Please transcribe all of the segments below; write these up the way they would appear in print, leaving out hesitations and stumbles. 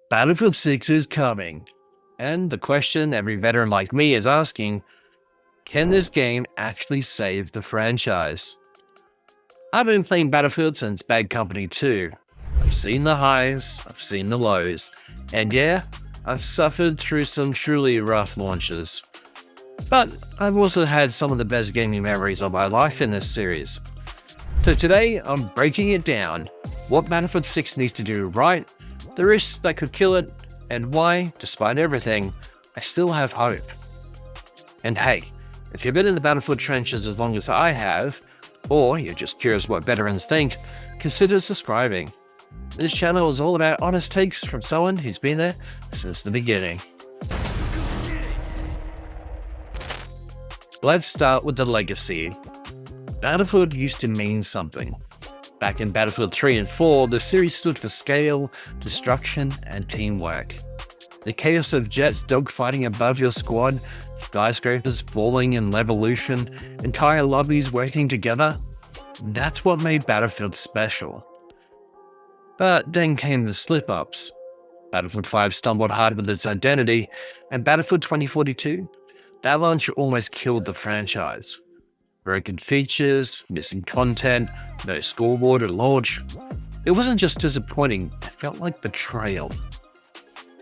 Battlefield 6 is coming. And the question every veteran like me is asking, can this game actually save the franchise? I've been playing Battlefield since Bad Company 2. I've seen the highs, I've seen the lows, and yeah, I've suffered through some truly rough launches. But I've also had some of the best gaming memories of my life in this series. So today, I'm breaking it down, what Battlefield 6 needs to do right, the risks that could kill it, and why, despite everything, I still have hope. And hey, if you've been in the Battlefield trenches as long as I have, or you're just curious what veterans think, consider subscribing. This channel is all about honest takes from someone who's been there since the beginning. Let's start with the legacy. Battlefield used to mean something. Back in Battlefield 3 and 4, the series stood for scale, destruction, and teamwork. The chaos of jets dogfighting above your squad, skyscrapers falling in Levolution, entire lobbies working together, that's what made Battlefield special. But then came the slip-ups. Battlefield 5 stumbled hard with its identity, and Battlefield 2042, that launch almost killed the franchise. Broken features, missing content, no scoreboard at launch. It wasn't just disappointing, it felt like betrayal.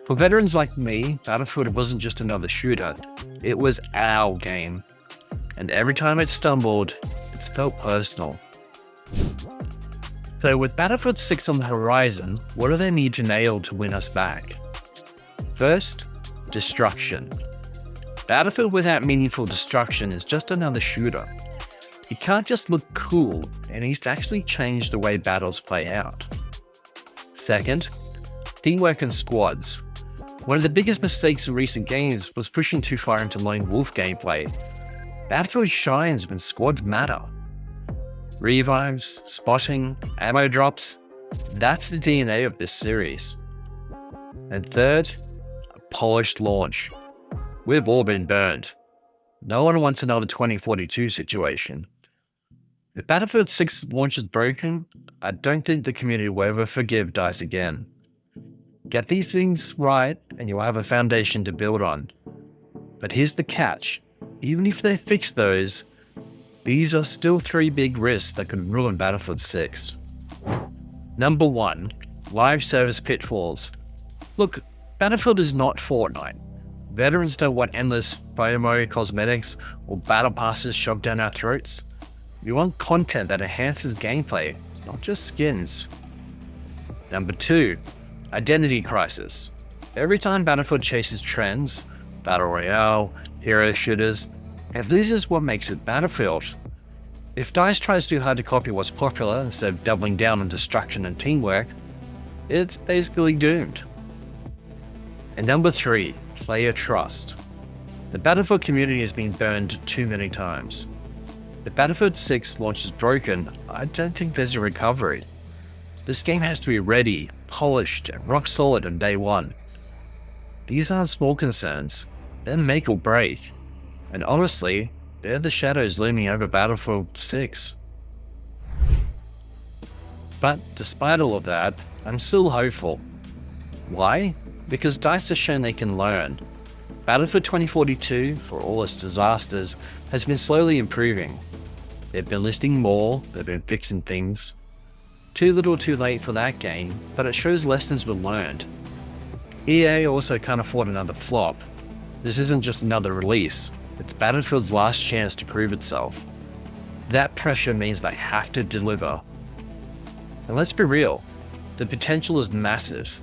For veterans like me, Battlefield wasn't just another shooter, it was our game. And every time it stumbled, it felt personal. So with Battlefield 6 on the horizon, what do they need to nail to win us back? First, destruction. Battlefield without meaningful destruction is just another shooter. It can't just look cool, it needs to actually change the way battles play out. Second, teamwork and squads. One of the biggest mistakes in recent games was pushing too far into lone wolf gameplay. Battlefield shines when squads matter. Revives, spotting, ammo drops, that's the DNA of this series. And third, a polished launch. We've all been burned. No one wants another 2042 situation. If Battlefield 6 launch is broken, I don't think the community will ever forgive DICE again. Get these things right and you'll have a foundation to build on. But here's the catch, even if they fix those, these are still three big risks that could ruin Battlefield 6. Number 1, live service pitfalls. Look, Battlefield is not Fortnite. Veterans don't want endless FOMO cosmetics or battle passes shoved down our throats. We want content that enhances gameplay, not just skins. Number 2, identity crisis. Every time Battlefield chases trends, Battle Royale, hero shooters, it loses what makes it Battlefield. If DICE tries too hard to copy what's popular instead of doubling down on destruction and teamwork, it's basically doomed. And number 3, player trust. The Battlefield community has been burned too many times. If Battlefield 6 launch is broken, I don't think there's a recovery. This game has to be ready, polished, and rock solid on day one. These aren't small concerns, they're make or break. And honestly, they're the shadows looming over Battlefield 6. But despite all of that, I'm still hopeful. Why? Because DICE has shown they can learn. Battlefield 2042, for all its disasters, has been slowly improving. They've been listing more, they've been fixing things. Too little too late for that game, but it shows lessons were learned. EA also can't afford another flop. This isn't just another release, it's Battlefield's last chance to prove itself. That pressure means they have to deliver. And let's be real, the potential is massive.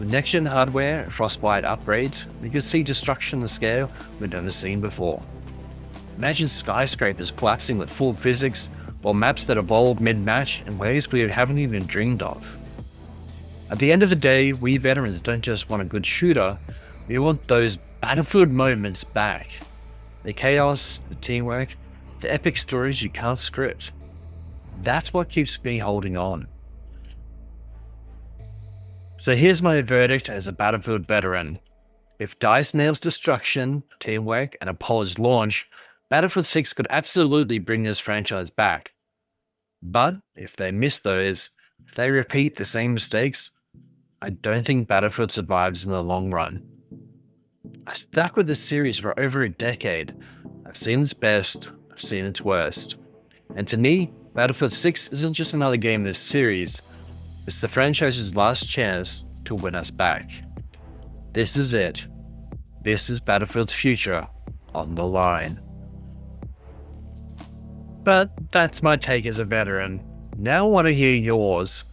With next-gen hardware and Frostbite upgrades, we could see destruction on a scale we've never seen before. Imagine skyscrapers collapsing with full physics, or maps that evolve mid-match in ways we haven't even dreamed of. At the end of the day, we veterans don't just want a good shooter, we want those Battlefield moments back. The chaos, the teamwork, the epic stories you can't script. That's what keeps me holding on. So here's my verdict as a Battlefield veteran. If DICE nails destruction, teamwork, and a polished launch, Battlefield 6 could absolutely bring this franchise back. But if they miss those, if they repeat the same mistakes, I don't think Battlefield survives in the long run. I stuck with this series for over a decade. I've seen its best, I've seen its worst. And to me, Battlefield 6 isn't just another game in this series, it's the franchise's last chance to win us back. This is it. This is Battlefield's future on the line. But that's my take as a veteran. Now I want to hear yours.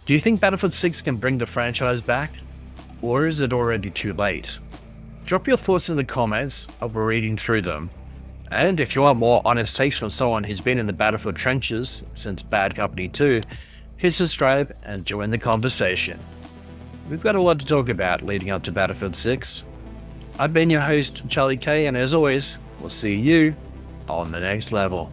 Do you think Battlefield 6 can bring the franchise back? Or is it already too late? Drop your thoughts in the comments, I'll be reading through them. And if you want more honest takes from someone who's been in the Battlefield trenches since Bad Company 2, hit subscribe and join the conversation. We've got a lot to talk about leading up to Battlefield 6. I've been your host, Charlie K, and as always, we'll see you on the next level.